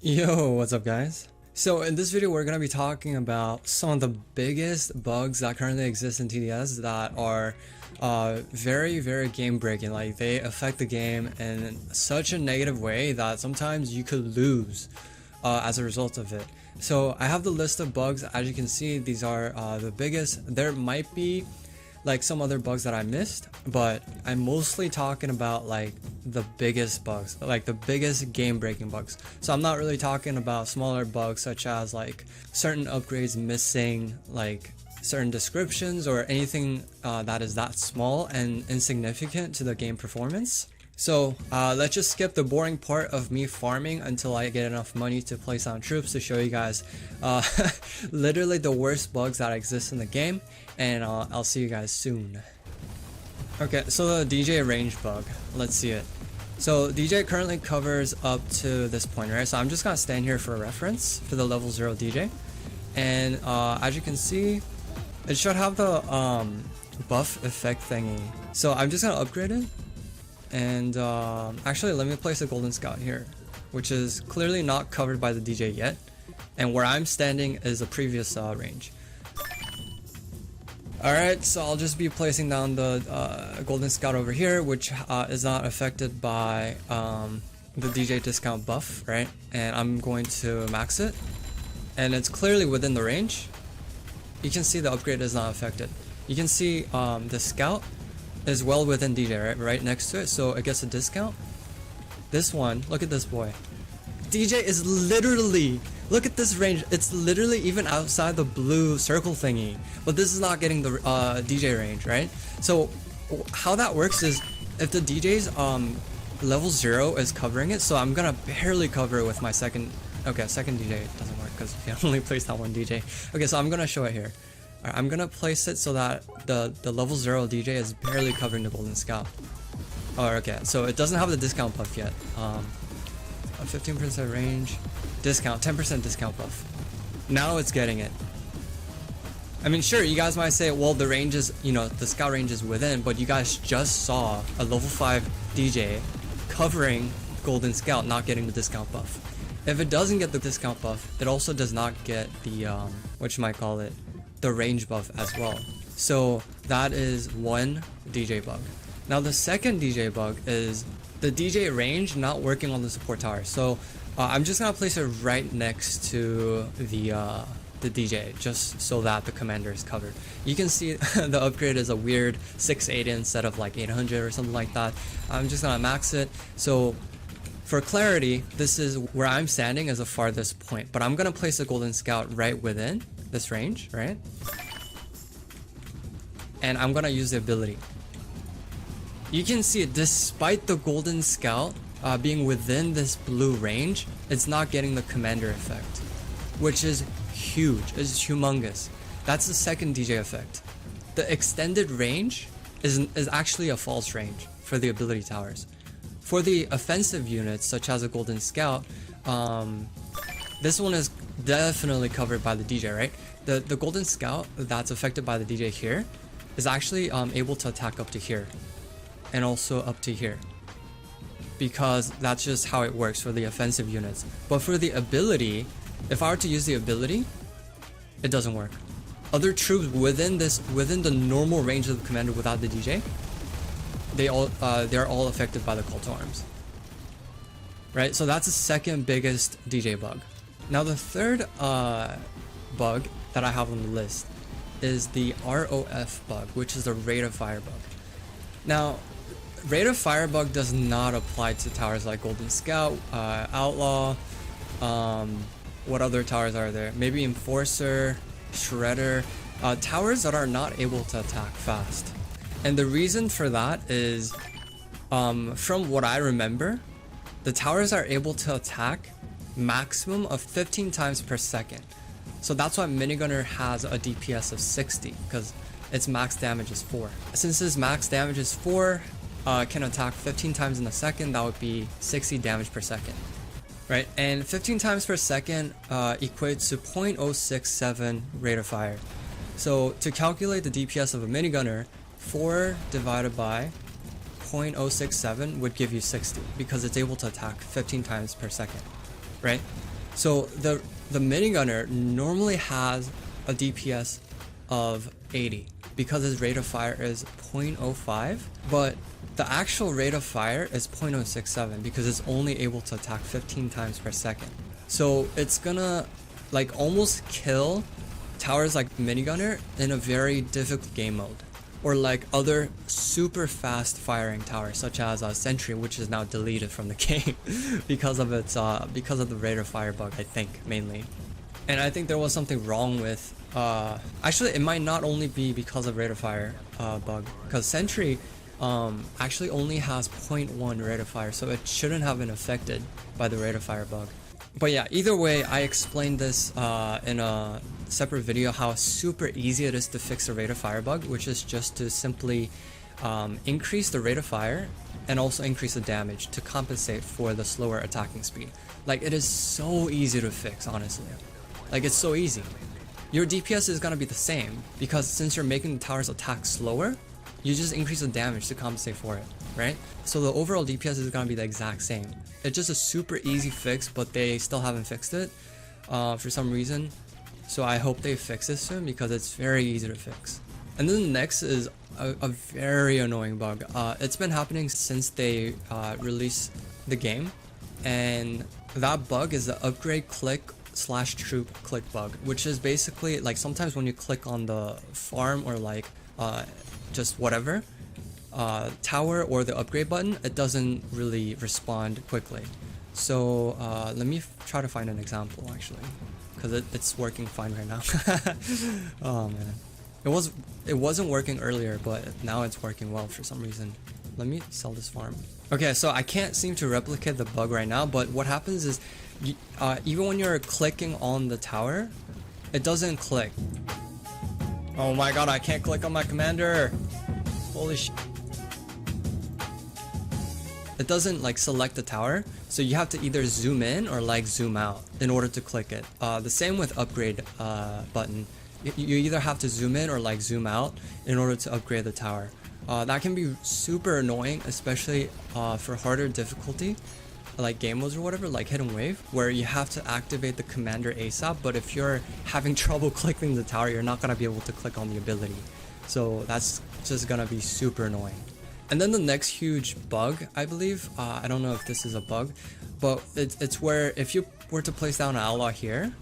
Yo, what's up guys? So in this video we're going to be talking about some of the biggest bugs that currently exist in TDS that are very game breaking. Like they affect the game in such a negative way that sometimes you could lose as a result of it. So I have the list of bugs. As you can see, these are the biggest. There might be like some other bugs that I missed, but I'm mostly talking about like the biggest bugs, like the biggest game breaking bugs. So I'm not really talking about smaller bugs such as like certain upgrades missing like certain descriptions or anything that is that small and insignificant to the game performance. So let's just skip the boring part of me farming until I get enough money to place on troops to show you guys literally the worst bugs that exist in the game, and I'll see you guys soon. Okay, so the DJ range bug, let's see it. So DJ currently covers up to this point, right? So I'm just gonna stand here for a reference for the level 0 DJ, and as you can see, it should have the buff effect thingy. So I'm just gonna upgrade it. And actually, let me place a golden scout here, which is clearly not covered by the DJ yet, and where I'm standing is a previous range. Alright, so I'll just be placing down the golden scout over here, which is not affected by the DJ discount buff, right? And I'm going to max it, and it's clearly within the range. You can see the upgrade is not affected. You can see the scout is well within DJ, right next to it, so it gets a discount. This one, look at this boy. DJ is literally, look at this range, it's literally even outside the blue circle thingy, but this is not getting the DJ range, right? So how that works is if the DJ's level 0 is covering it, so I'm gonna barely cover it with my second DJ doesn't work because you can only place that one DJ. Okay, so I'm gonna show it here. I'm gonna place it so that the level 0 DJ is barely covering the golden scout. Oh, okay, so it doesn't have the discount buff yet. A 15% range discount, 10% discount buff. Now it's getting it. I mean, sure, you guys might say, well, the range is, you know, the scout range is within, but you guys just saw a level 5 DJ covering golden scout, not getting the discount buff. If it doesn't get the discount buff, it also does not get the what you might call it, the range buff as well. So that is one DJ bug. Now the second DJ bug is the DJ range not working on the support tower. So I'm just gonna place it right next to the DJ, just so that the commander is covered. You can see the upgrade is a weird 680 instead of like 800 or something like that. I'm just gonna max it. So for clarity, this is where I'm standing as the farthest point, but I'm gonna place a golden scout right within this range, right? And I'm gonna use the ability. You can see it, despite the golden scout being within this blue range, it's not getting the commander effect, which is huge. It's humongous. That's the second DJ effect. The extended range is actually a false range for the ability towers. For the offensive units, such as a golden scout, this one is definitely covered by the DJ, right? The golden scout that's affected by the DJ here is actually able to attack up to here and also up to here, because that's just how it works for the offensive units. But for the ability, if I were to use the ability, it doesn't work. Other troops within the normal range of the commander without the DJ, they're all affected by the call to arms, right? So that's the second biggest DJ bug. Now the third bug that I have on the list is the ROF bug, which is the rate of fire bug. Now, rate of fire bug does not apply to towers like Golden Scout, Outlaw, what other towers are there? Maybe Enforcer, Shredder, towers that are not able to attack fast. And the reason for that is, from what I remember, the towers are able to attack maximum of 15 times per second. So that's why Minigunner has a DPS of 60, because its max damage is 4. Since its max damage is 4, can attack 15 times in a second, that would be 60 damage per second. Right? And 15 times per second equates to 0.067 rate of fire. So to calculate the DPS of a minigunner, 4 divided by 0.067 would give you 60, because it's able to attack 15 times per second, right? So the minigunner normally has a DPS of 80 because his rate of fire is 0.05, but the actual rate of fire is 0.067 because it's only able to attack 15 times per second. So it's gonna like almost kill towers like minigunner in a very difficult game mode, or like other super fast firing towers such as Sentry, which is now deleted from the game because of its because of the rate of fire bug, I think, mainly. And I think there was something wrong with actually it might not only be because of rate of fire bug, because Sentry actually only has 0.1 rate of fire, so it shouldn't have been affected by the rate of fire bug. But yeah, either way, I explained this in a separate video how super easy it is to fix the rate of fire bug, which is just to simply increase the rate of fire and also increase the damage to compensate for the slower attacking speed. Like, it is so easy to fix, honestly. Like, it's so easy. Your DPS is gonna be the same because since you're making the towers attack slower, you just increase the damage to compensate for it, right? So the overall DPS is gonna be the exact same. It's just a super easy fix, but they still haven't fixed it for some reason. So I hope they fix this soon because it's very easy to fix. And then the next is a very annoying bug. It's been happening since they released the game, and that bug is the upgrade click/troop click bug, which is basically like sometimes when you click on the farm or like just whatever tower or the upgrade button, it doesn't really respond quickly. So let me try to find an example actually, because it's working fine right now. Oh man, it wasn't working earlier, but now it's working well for some reason. Let me sell this farm. Okay, so I can't seem to replicate the bug right now, but what happens is even when you're clicking on the tower, it doesn't click. Oh my god, I can't click on my commander. Holy sh. It doesn't like select the tower, so you have to either zoom in or like zoom out in order to click it. The same with upgrade button. You either have to zoom in or like zoom out in order to upgrade the tower. That can be super annoying, especially for harder difficulty, like game modes or whatever, like Hidden Wave, where you have to activate the commander ASAP, but if you're having trouble clicking the tower, you're not gonna be able to click on the ability. So that's just gonna be super annoying. And then the next huge bug, I believe, I don't know if this is a bug, but it's where if you were to place down an ally here,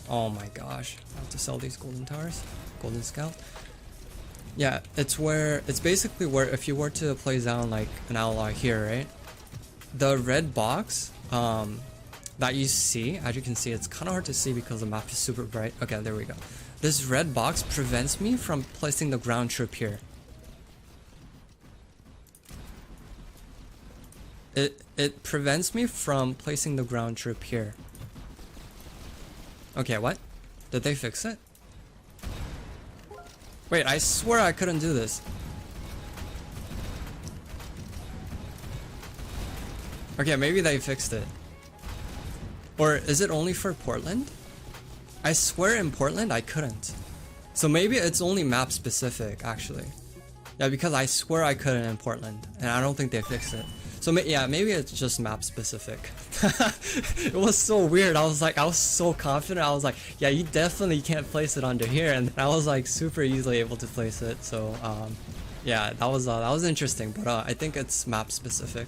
oh my gosh, I have to sell these golden towers, golden scout. Yeah, it's basically where if you were to place down like an ally here, right? The red box that you see, as you can see, it's kind of hard to see because the map is super bright. Okay, there we go. This red box prevents me from placing the ground troop here. It prevents me from placing the ground troop here. Okay, what? Did they fix it? Wait, I swear I couldn't do this. Okay, maybe they fixed it. Or is it only for Portland? I swear in Portland I couldn't. So maybe it's only map specific actually. Yeah, because I swear I couldn't in Portland, and I don't think they fixed it. So yeah, maybe it's just map specific. It was so weird. I was so confident. I was like, yeah, you definitely can't place it under here, and I was like super easily able to place it. So yeah, that was interesting, but I think it's map specific.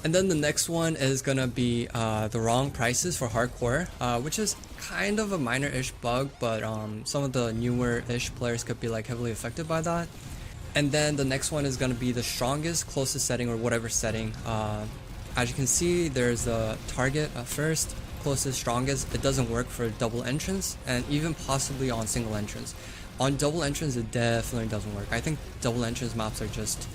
And then the next one is gonna be the wrong prices for hardcore, which is kind of a minor-ish bug, but some of the newer-ish players could be like heavily affected by that. And then the next one is going to be the strongest, closest setting, or whatever setting. As you can see, there's a target first, closest, strongest. It doesn't work for double entrance, and even possibly on single entrance. On double entrance, it definitely doesn't work. I think double entrance maps are just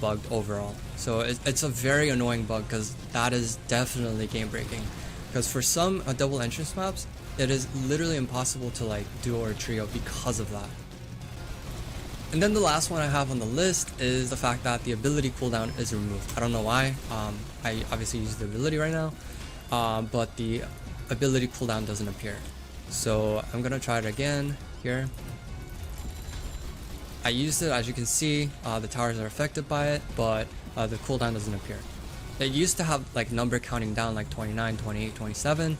bugged overall. So it's a very annoying bug because that is definitely game breaking. Because for some double entrance maps, it is literally impossible to like duo or trio because of that. And then the last one I have on the list is the fact that the ability cooldown is removed. I don't know why. I obviously use the ability right now, but the ability cooldown doesn't appear. So I'm gonna try it again here. I used it, as you can see, the towers are affected by it, but the cooldown doesn't appear. It used to have like number counting down like 29, 28, 27,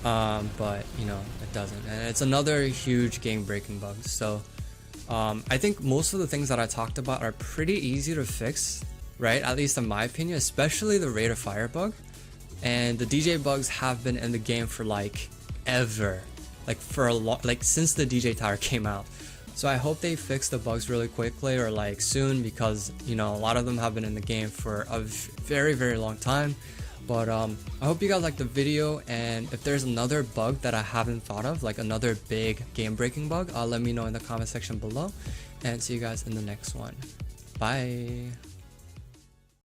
but you know, it doesn't, and it's another huge game breaking bug. So I think most of the things that I talked about are pretty easy to fix, right? At least in my opinion, especially the rate of fire bug. And the DJ bugs have been in the game for like ever, like for a lot, like since the DJ tower came out. So I hope they fix the bugs really quickly or like soon, because you know, a lot of them have been in the game for a very long time. But I hope you guys liked the video, and if there's another bug that I haven't thought of, like another big game breaking bug, let me know in the comment section below, and see you guys in the next one. Bye.